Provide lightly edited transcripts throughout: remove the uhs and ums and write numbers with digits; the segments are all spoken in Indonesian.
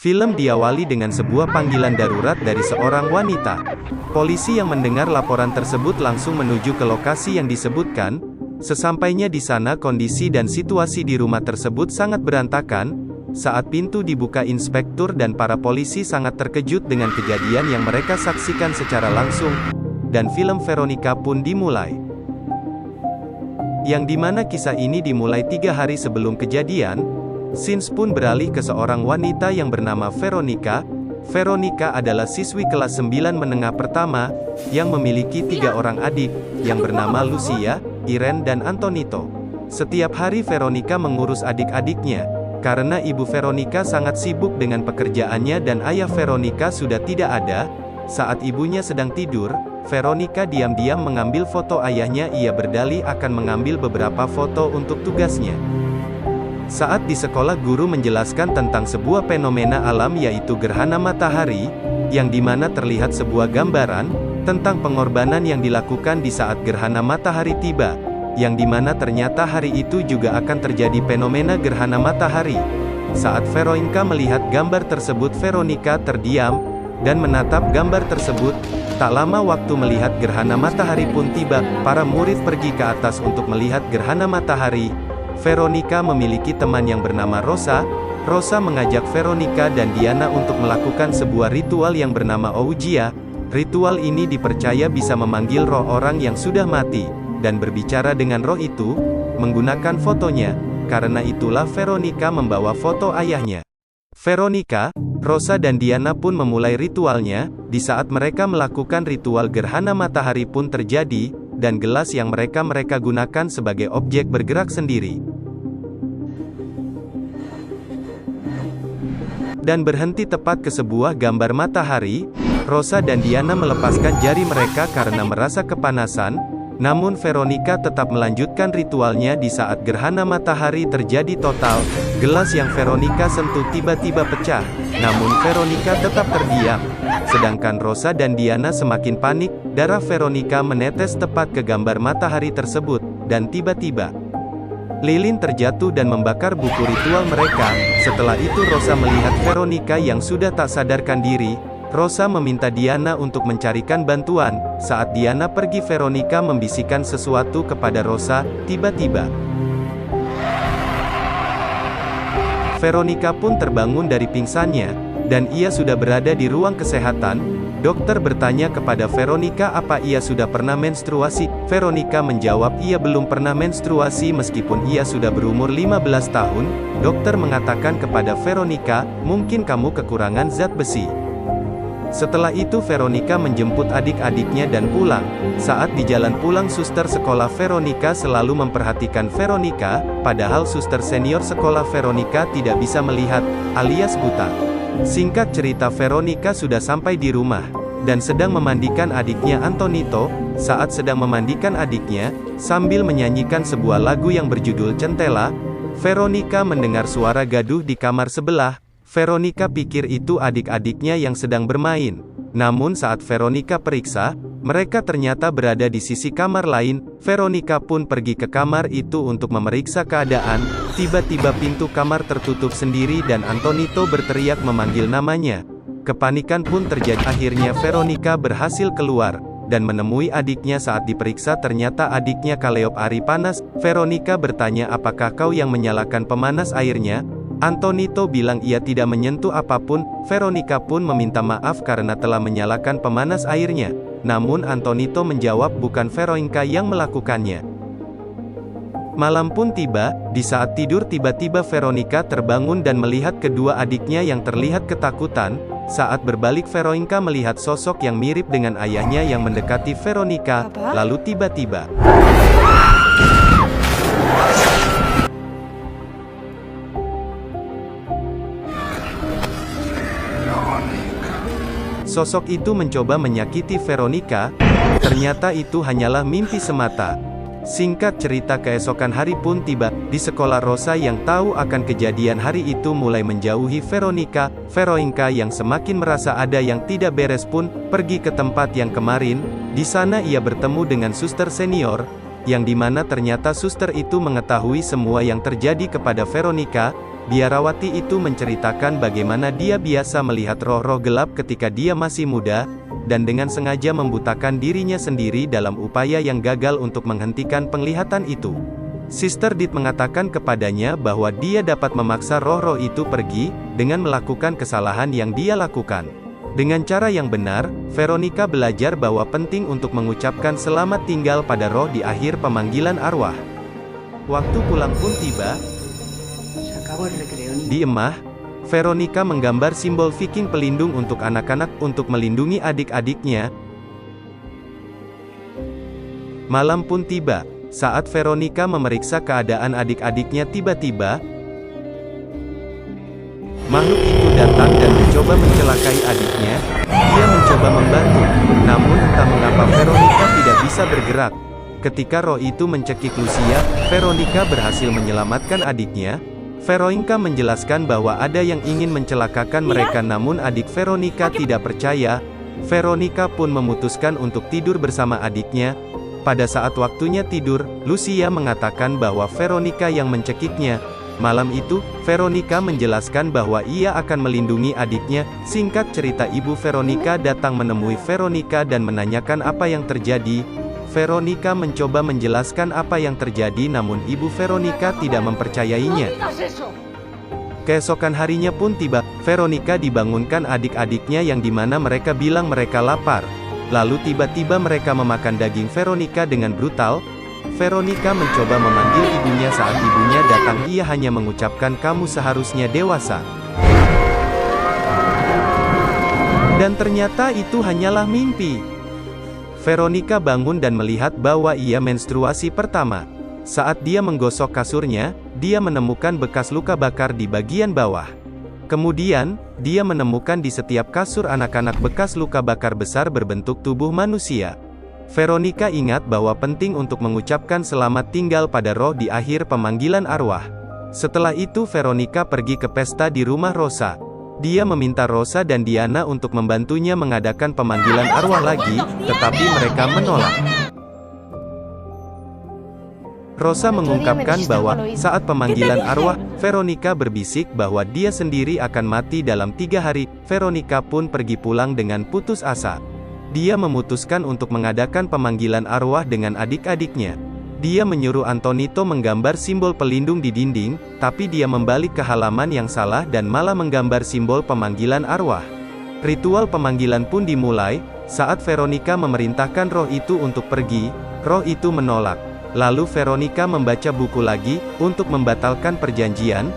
Film diawali dengan sebuah panggilan darurat dari seorang wanita. Polisi yang mendengar laporan tersebut langsung menuju ke lokasi yang disebutkan. Sesampainya di sana kondisi dan situasi di rumah tersebut sangat berantakan. Saat pintu dibuka, inspektur dan para polisi sangat terkejut dengan kejadian yang mereka saksikan secara langsung. Dan film Veronica pun dimulai. Yang dimana kisah ini dimulai 3 hari sebelum kejadian. Scenes pun beralih ke seorang wanita yang bernama Veronica. Veronica adalah siswi kelas 9 menengah pertama, yang memiliki 3 orang adik, yang bernama Lucia, Irene dan Antonito. Setiap hari Veronica mengurus adik-adiknya, karena ibu Veronica sangat sibuk dengan pekerjaannya dan ayah Veronica sudah tidak ada. Saat ibunya sedang tidur, Veronica diam-diam mengambil foto ayahnya. Ia berdalih akan mengambil beberapa foto untuk tugasnya. Saat di sekolah, guru menjelaskan tentang sebuah fenomena alam yaitu gerhana matahari, yang dimana terlihat sebuah gambaran tentang pengorbanan yang dilakukan di saat gerhana matahari tiba, yang dimana ternyata hari itu juga akan terjadi fenomena gerhana matahari. Saat Veronica melihat gambar tersebut, Veronica terdiam dan menatap gambar tersebut. Tak lama waktu melihat gerhana matahari pun tiba. Para murid pergi ke atas untuk melihat gerhana matahari. Veronica memiliki teman yang bernama Rosa. Rosa mengajak Veronica dan Diana untuk melakukan sebuah ritual yang bernama Ouija. Ritual ini dipercaya bisa memanggil roh orang yang sudah mati, dan berbicara dengan roh itu, menggunakan fotonya. Karena itulah Veronica membawa foto ayahnya. Veronica, Rosa dan Diana pun memulai ritualnya. Di saat mereka melakukan ritual, gerhana matahari pun terjadi, dan gelas yang mereka gunakan sebagai objek bergerak sendiri. Dan berhenti tepat ke sebuah gambar matahari. Rosa dan Diana melepaskan jari mereka karena merasa kepanasan. Namun Veronica tetap melanjutkan ritualnya. Di saat gerhana matahari terjadi total, gelas yang Veronica sentuh tiba-tiba pecah. Namun Veronica tetap terdiam. Sedangkan Rosa dan Diana semakin panik. Darah Veronica menetes tepat ke gambar matahari tersebut. Dan tiba-tiba, lilin terjatuh dan membakar buku ritual mereka. Setelah itu Rosa melihat Veronica yang sudah tak sadarkan diri. Rosa meminta Diana untuk mencarikan bantuan. Saat Diana pergi, Veronica membisikkan sesuatu kepada Rosa. Tiba-tiba, Veronica pun terbangun dari pingsannya, dan ia sudah berada di ruang kesehatan. Dokter bertanya kepada Veronica apa ia sudah pernah menstruasi. Veronica menjawab ia belum pernah menstruasi meskipun ia sudah berumur 15 tahun. Dokter mengatakan kepada Veronica, mungkin kamu kekurangan zat besi. Setelah itu Veronica menjemput adik-adiknya dan pulang. Saat di jalan pulang, suster sekolah Veronica selalu memperhatikan Veronica, padahal suster senior sekolah Veronica tidak bisa melihat, alias buta. Singkat cerita, Veronica sudah sampai di rumah, dan sedang memandikan adiknya Antonito. Saat sedang memandikan adiknya, sambil menyanyikan sebuah lagu yang berjudul Centela, Veronica mendengar suara gaduh di kamar sebelah. Veronica pikir itu adik-adiknya yang sedang bermain. Namun saat Veronica periksa, mereka ternyata berada di sisi kamar lain. Veronica pun pergi ke kamar itu untuk memeriksa keadaan. Tiba-tiba pintu kamar tertutup sendiri dan Antonito berteriak memanggil namanya. Kepanikan pun terjadi. Akhirnya Veronica berhasil keluar dan menemui adiknya. Saat diperiksa ternyata adiknya kaleop air panas. Veronica bertanya, apakah kau yang menyalakan pemanas airnya? Antonito bilang ia tidak menyentuh apapun. Veronica pun meminta maaf karena telah menyalakan pemanas airnya. Namun Antonito menjawab bukan Veronica yang melakukannya. Malam pun tiba. Di saat tidur tiba-tiba Veronica terbangun dan melihat kedua adiknya yang terlihat ketakutan. Saat berbalik, Veronica melihat sosok yang mirip dengan ayahnya yang mendekati Veronica. Lalu tiba-tiba, sosok itu mencoba menyakiti Veronica. Ternyata itu hanyalah mimpi semata. Singkat cerita, keesokan hari pun tiba. Di sekolah, Rosa yang tahu akan kejadian hari itu mulai menjauhi Veronica. Veronica yang semakin merasa ada yang tidak beres pun pergi ke tempat yang kemarin. Di sana ia bertemu dengan suster senior, yang dimana ternyata suster itu mengetahui semua yang terjadi kepada Veronica. Biarawati itu menceritakan bagaimana dia biasa melihat roh-roh gelap ketika dia masih muda, dan dengan sengaja membutakan dirinya sendiri dalam upaya yang gagal untuk menghentikan penglihatan itu. Sister Dit mengatakan kepadanya bahwa dia dapat memaksa roh-roh itu pergi, dengan melakukan kesalahan yang dia lakukan. Dengan cara yang benar, Veronica belajar bahwa penting untuk mengucapkan selamat tinggal pada roh di akhir pemanggilan arwah. Waktu pulang pun tiba. Di Emah, Veronica menggambar simbol Viking pelindung untuk anak-anak untuk melindungi adik-adiknya. Malam pun tiba. Saat Veronica memeriksa keadaan adik-adiknya, tiba-tiba makhluk itu datang dan mencoba mencelakai adiknya. Dia mencoba membantu, namun entah mengapa Veronica tidak bisa bergerak. Ketika roh itu mencekik Lucia, Veronica berhasil menyelamatkan adiknya. Veronica menjelaskan bahwa ada yang ingin mencelakakan mereka, namun adik Veronica tidak percaya. Veronica pun memutuskan untuk tidur bersama adiknya. Pada saat waktunya tidur, Lucia mengatakan bahwa Veronica yang mencekiknya. Malam itu, Veronica menjelaskan bahwa ia akan melindungi adiknya. Singkat cerita, ibu Veronica datang menemui Veronica dan menanyakan apa yang terjadi. Veronica mencoba menjelaskan apa yang terjadi, namun ibu Veronica tidak mempercayainya. Keesokan harinya pun tiba, Veronica dibangunkan adik-adiknya yang dimana mereka bilang mereka lapar. Lalu tiba-tiba mereka memakan daging Veronica dengan brutal. Veronica mencoba memanggil ibunya. Saat ibunya datang, ia hanya mengucapkan kamu seharusnya dewasa. Dan ternyata itu hanyalah mimpi. Veronica bangun dan melihat bahwa ia menstruasi pertama. Saat dia menggosok kasurnya, dia menemukan bekas luka bakar di bagian bawah. Kemudian, dia menemukan di setiap kasur anak-anak bekas luka bakar besar berbentuk tubuh manusia. Veronica ingat bahwa penting untuk mengucapkan selamat tinggal pada roh di akhir pemanggilan arwah. Setelah itu Veronica pergi ke pesta di rumah Rosa. Dia meminta Rosa dan Diana untuk membantunya mengadakan pemanggilan arwah lagi, tetapi mereka menolak. Rosa mengungkapkan bahwa, saat pemanggilan arwah, Veronica berbisik bahwa dia sendiri akan mati dalam 3 hari. Veronica pun pergi pulang dengan putus asa. Dia memutuskan untuk mengadakan pemanggilan arwah dengan adik-adiknya. Dia menyuruh Antonito menggambar simbol pelindung di dinding, tapi dia membalik ke halaman yang salah dan malah menggambar simbol pemanggilan arwah. Ritual pemanggilan pun dimulai. Saat Veronica memerintahkan roh itu untuk pergi, roh itu menolak. Lalu Veronica membaca buku lagi, untuk membatalkan perjanjian.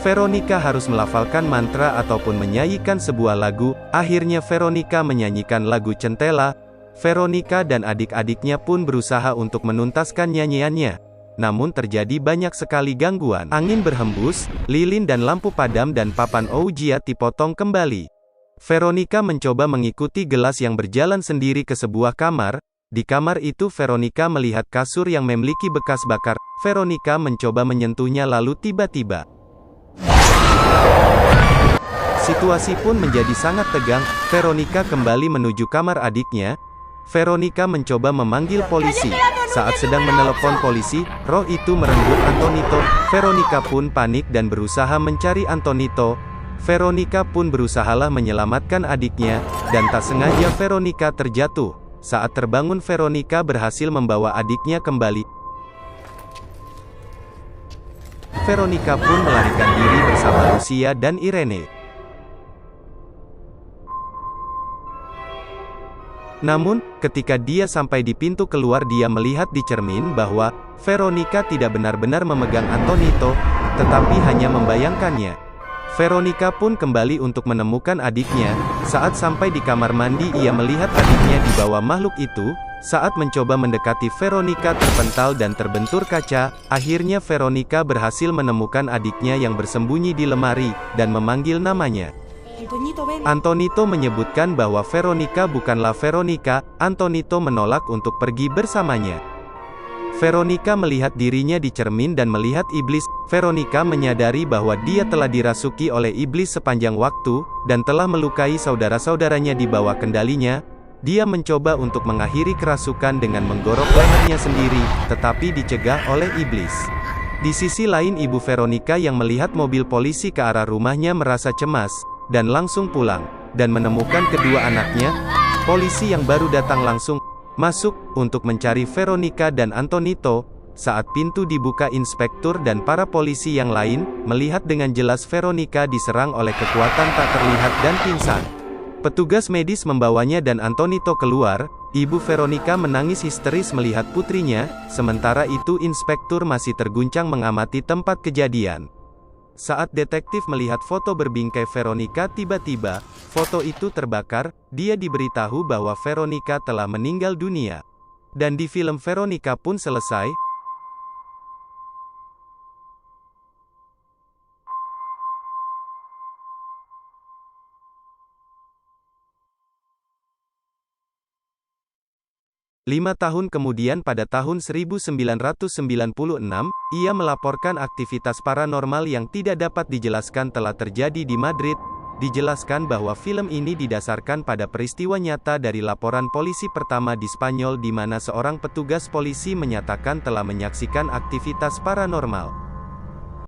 Veronica harus melafalkan mantra ataupun menyanyikan sebuah lagu. Akhirnya Veronica menyanyikan lagu Centella. Veronica dan adik-adiknya pun berusaha untuk menuntaskan nyanyiannya. Namun terjadi banyak sekali gangguan. Angin berhembus, lilin dan lampu padam dan papan Ouija dipotong kembali. Veronica mencoba mengikuti gelas yang berjalan sendiri ke sebuah kamar. Di kamar itu Veronica melihat kasur yang memiliki bekas bakar. Veronica mencoba menyentuhnya lalu tiba-tiba situasi pun menjadi sangat tegang. Veronica kembali menuju kamar adiknya. Veronica mencoba memanggil polisi. Saat sedang menelepon polisi, roh itu merenggut Antonito. Veronica pun panik dan berusaha mencari Antonito. Veronica pun berusahalah menyelamatkan adiknya, dan tak sengaja Veronica terjatuh. Saat terbangun Veronica berhasil membawa adiknya kembali. Veronica pun melarikan diri bersama Lucia dan Irene. Namun, ketika dia sampai di pintu keluar dia melihat di cermin bahwa Veronica tidak benar-benar memegang Antonito, tetapi hanya membayangkannya. Veronica pun kembali untuk menemukan adiknya. Saat sampai di kamar mandi ia melihat adiknya di bawah makhluk itu. Saat mencoba mendekati Veronica terpental dan terbentur kaca. Akhirnya Veronica berhasil menemukan adiknya yang bersembunyi di lemari, dan memanggil namanya. Antonito menyebutkan bahwa Veronica bukanlah Veronica. Antonito menolak untuk pergi bersamanya. Veronica melihat dirinya di cermin dan melihat iblis. Veronica menyadari bahwa dia telah dirasuki oleh iblis sepanjang waktu, dan telah melukai saudara-saudaranya di bawah kendalinya. Dia mencoba untuk mengakhiri kerasukan dengan menggorok lehernya sendiri, tetapi dicegah oleh iblis. Di sisi lain ibu Veronica yang melihat mobil polisi ke arah rumahnya merasa cemas, dan langsung pulang, dan menemukan kedua anaknya. Polisi yang baru datang langsung masuk, untuk mencari Veronica dan Antonito. Saat pintu dibuka inspektur dan para polisi yang lain, melihat dengan jelas Veronica diserang oleh kekuatan tak terlihat dan pingsan. Petugas medis membawanya dan Antonito keluar. Ibu Veronica menangis histeris melihat putrinya, sementara itu inspektur masih terguncang mengamati tempat kejadian. Saat detektif melihat foto berbingkai Veronica, tiba-tiba, foto itu terbakar. Dia diberitahu bahwa Veronica telah meninggal dunia. Dan di film Veronica pun selesai. 5 tahun kemudian pada tahun 1996, ia melaporkan aktivitas paranormal yang tidak dapat dijelaskan telah terjadi di Madrid. Dijelaskan bahwa film ini didasarkan pada peristiwa nyata dari laporan polisi pertama di Spanyol di mana seorang petugas polisi menyatakan telah menyaksikan aktivitas paranormal.